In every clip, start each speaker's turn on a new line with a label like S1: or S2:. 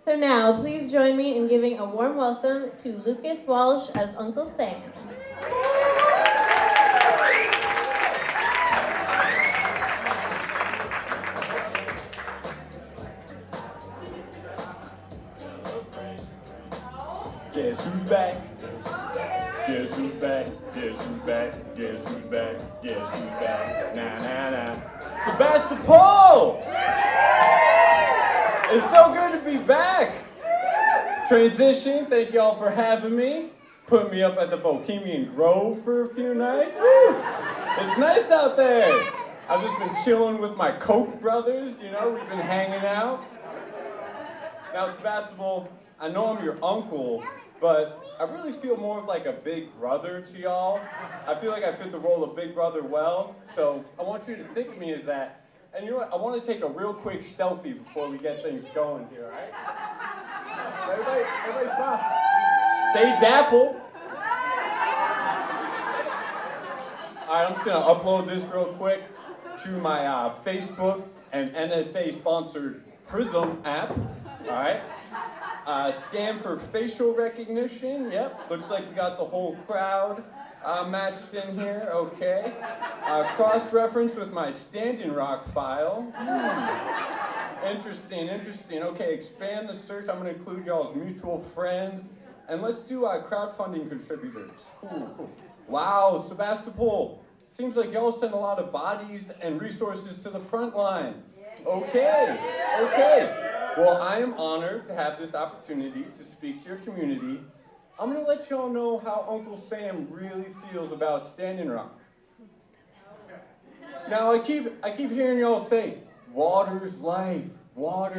S1: So now, please join me in giving a warm welcome to Lucas Walsh as Uncle Sam.
S2: Guess who's back? Guess who's back? Guess who's back? Guess who's back? Guess who's back? Nah, nah, nah. Sebastopol! It's so good to be back. Transition, thank y'all for having me. Put me up at the Bohemian Grove for a few nights. Woo! It's nice out there. I've just been chilling with my Koch brothers, you know, we've been hanging out. Now, Sebastopol, I know I'm your uncle, but I really feel more of like a big brother to y'all. I feel like I fit the role of big brother well, so I want you to think of me as that. And you know what, I want to take a real quick selfie before we get things going here, all right? Everybody stop. Stay DAPL. All right, I'm just going to upload this real quick to my Facebook and NSA-sponsored Prism app, all right? Scan for facial recognition. Yep, looks like we got the whole crowd matched in here. Okay. Cross-reference with my Standing Rock file. Interesting. Okay, expand the search. I'm going to include y'all's mutual friends. And let's do crowdfunding contributors. Cool. Wow, Sebastopol. Seems like y'all send a lot of bodies and resources to the front line. Okay. Well, I am honored to have this opportunity to speak to your community. I'm going to let y'all know how Uncle Sam really feels about Standing Rock. Now, I keep hearing y'all say, water's life. Well,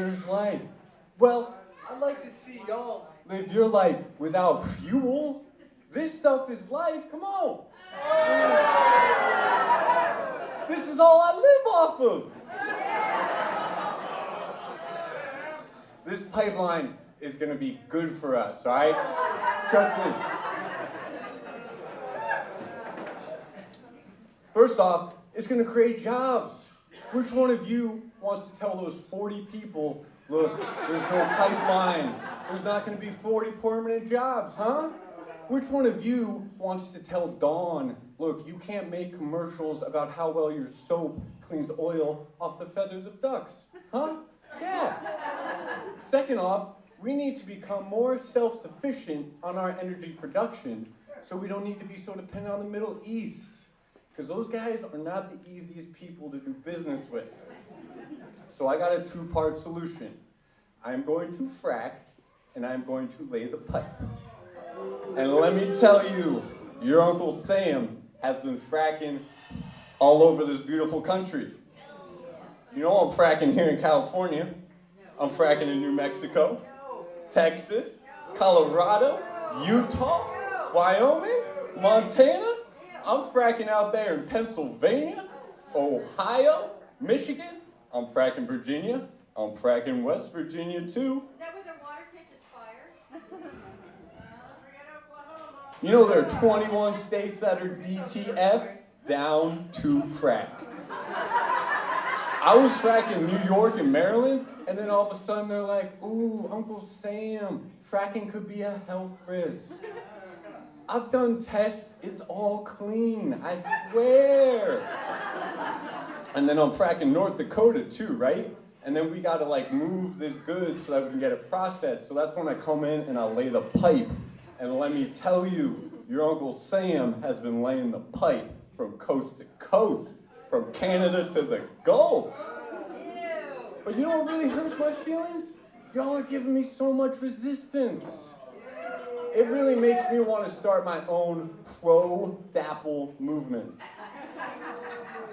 S2: I'd like to see y'all live your life without fuel. This stuff is life. Come on. This is all I live off of. This pipeline is going to be good for us, all right? Trust me. First off, it's going to create jobs. Which one of you wants to tell those 40 people, look, there's no pipeline. There's not going to be 40 permanent jobs, huh? Which one of you wants to tell Dawn, look, you can't make commercials about how well your soap cleans oil off the feathers of ducks, huh? Yeah. Second off, we need to become more self-sufficient on our energy production so we don't need to be so dependent on the Middle East. Because those guys are not the easiest people to do business with. So I got a two-part solution. I'm going to frack, and I'm going to lay the pipe. And let me tell you, your Uncle Sam has been fracking all over this beautiful country. You know I'm fracking here in California. I'm fracking in New Mexico, Texas, Colorado, Utah, Wyoming, Montana. I'm fracking out there in Pennsylvania, Ohio, Michigan. I'm fracking Virginia. I'm fracking West Virginia too.
S3: Is that where the water catches fire?
S2: You know there are 21 states that are DTF down to frack. I was fracking New York and Maryland, and then all of a sudden they're like, ooh, Uncle Sam, fracking could be a health risk. I've done tests, it's all clean, I swear. And then I'm fracking North Dakota too, right? And then we gotta move this good so that we can get it processed. So that's when I come in and I'll lay the pipe. And let me tell you, your Uncle Sam has been laying the pipe from coast to coast, from Canada to the Gulf. But you know what really hurts my feelings? Y'all are giving me so much resistance. It really makes me want to start my own pro-DAPL movement.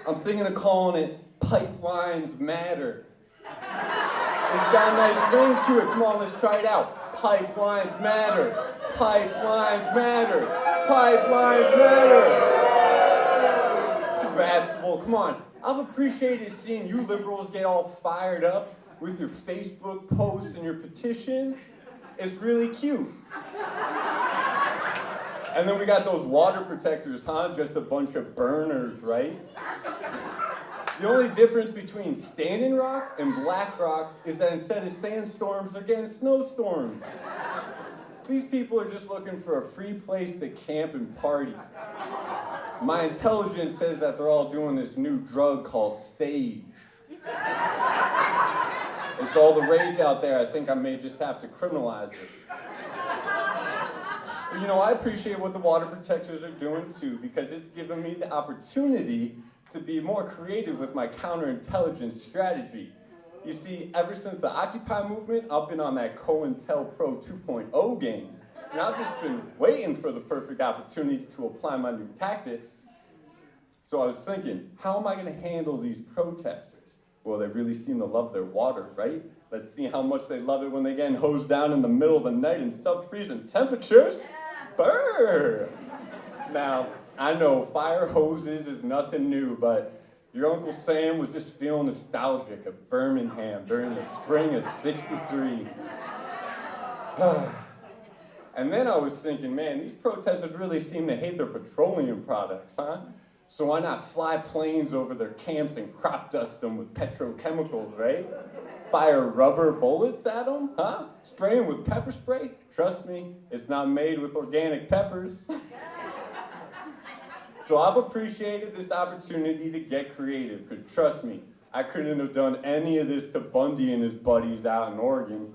S2: I'm thinking of calling it Pipelines Matter. It's got a nice ring to it. Come on, let's try it out. Pipelines matter. Pipelines matter. Pipelines matter. Sebastopol, come on. I've appreciated seeing you liberals get all fired up with your Facebook posts and your petitions. It's really cute. And then we got those water protectors, huh? Just a bunch of burners, right? The only difference between Standing Rock and Black Rock is that instead of sandstorms, they're getting snowstorms. These people are just looking for a free place to camp and party. My intelligence says that they're all doing this new drug called sage. It's all the rage out there. I think I may just have to criminalize it. But, I appreciate what the water protectors are doing too, because it's given me the opportunity to be more creative with my counterintelligence strategy. You see, ever since the Occupy movement, I've been on that COINTELPRO 2.0 game. And I've just been waiting for the perfect opportunity to apply my new tactics. So I was thinking, how am I going to handle these protesters? Well, they really seem to love their water, right? Let's see how much they love it when they get hosed down in the middle of the night in sub-freezing temperatures. Brr! Now, I know fire hoses is nothing new, but your Uncle Sam was just feeling nostalgic of Birmingham during the spring of '63. And then I was thinking, man, these protesters really seem to hate their petroleum products, huh? So why not fly planes over their camps and crop dust them with petrochemicals, right? Fire rubber bullets at them, huh? Spray them with pepper spray? Trust me, it's not made with organic peppers. So I've appreciated this opportunity to get creative, because trust me, I couldn't have done any of this to Bundy and his buddies out in Oregon.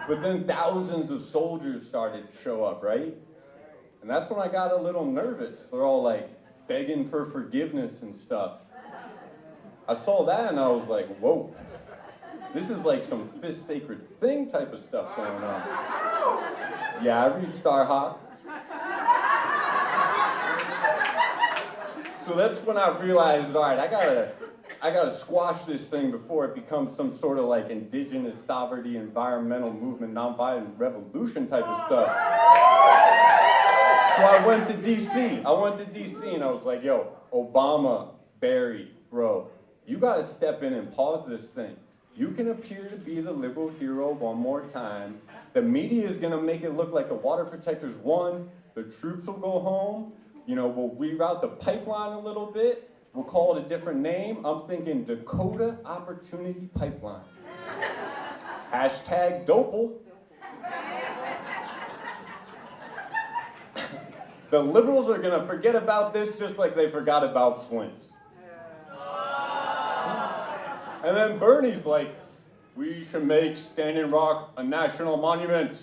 S2: But then thousands of soldiers started to show up, right? And that's when I got a little nervous. They're all like begging for forgiveness and stuff. I saw that and I was like, whoa, this is like some fifth sacred thing type of stuff going on. Yeah, I read Starhawk. So that's when I realized, all right, I gotta squash this thing before it becomes some sort of like indigenous sovereignty, environmental movement, nonviolent revolution type of stuff. So I went to DC. And I was like, yo, Obama, Barry, bro, you gotta step in and pause this thing. You can appear to be the liberal hero one more time. The media is gonna make it look like the water protectors won. The troops will go home. We'll reroute the pipeline a little bit. We'll call it a different name. I'm thinking Dakota Opportunity Pipeline. Hashtag DAPL. The liberals are gonna forget about this just like they forgot about Flint. And then Bernie's like, we should make Standing Rock a national monument.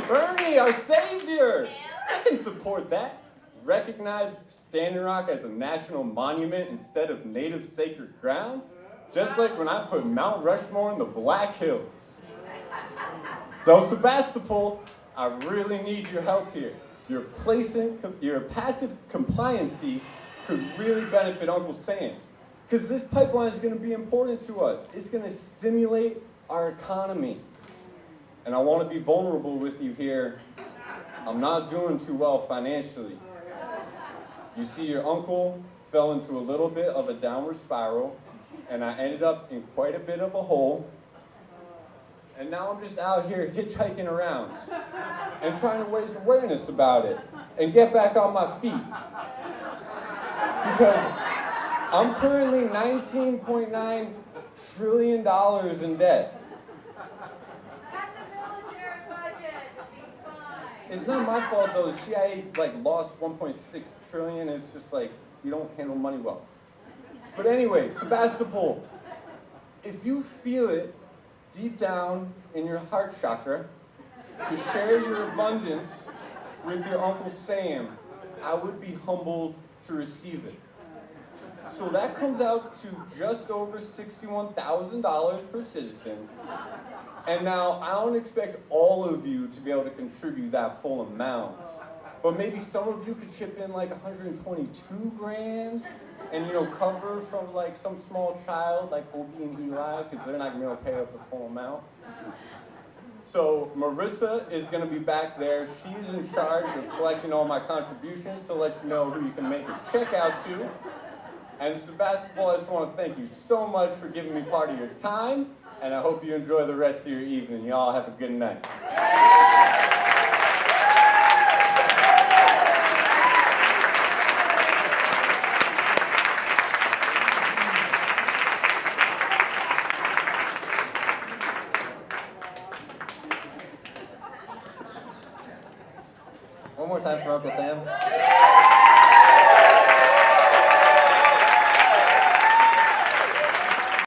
S2: Bernie, our savior! I can support that. Recognize Standing Rock as a national monument instead of native sacred ground, just like when I put Mount Rushmore in the Black Hills. So Sebastopol, I really need your help here. Your passive compliancy could really benefit Uncle Sam, because this pipeline is going to be important to us. It's going to stimulate our economy. And I want to be vulnerable with you here. I'm not doing too well financially. You see, your uncle fell into a little bit of a downward spiral, and I ended up in quite a bit of a hole. And now I'm just out here hitchhiking around and trying to raise awareness about it and get back on my feet. Because I'm currently $19.9 trillion in debt. It's not my fault though. The CIA lost 1.6 trillion. It's just like you don't handle money well. But anyway, Sebastopol, if you feel it deep down in your heart chakra to share your abundance with your Uncle Sam, I would be humbled to receive it. So that comes out to just over $61,000 per citizen. And now, I don't expect all of you to be able to contribute that full amount. But maybe some of you could chip in like 122 grand and, cover from some small child like Obie and Eli, because they're not going to be able to pay up the full amount. So Marissa is going to be back there. She's in charge of collecting all my contributions to let you know who you can make a check out to. And Sebastopol, I just want to thank you so much for giving me part of your time, and I hope you enjoy the rest of your evening. Y'all have a good night.
S4: One more time for Uncle Sam.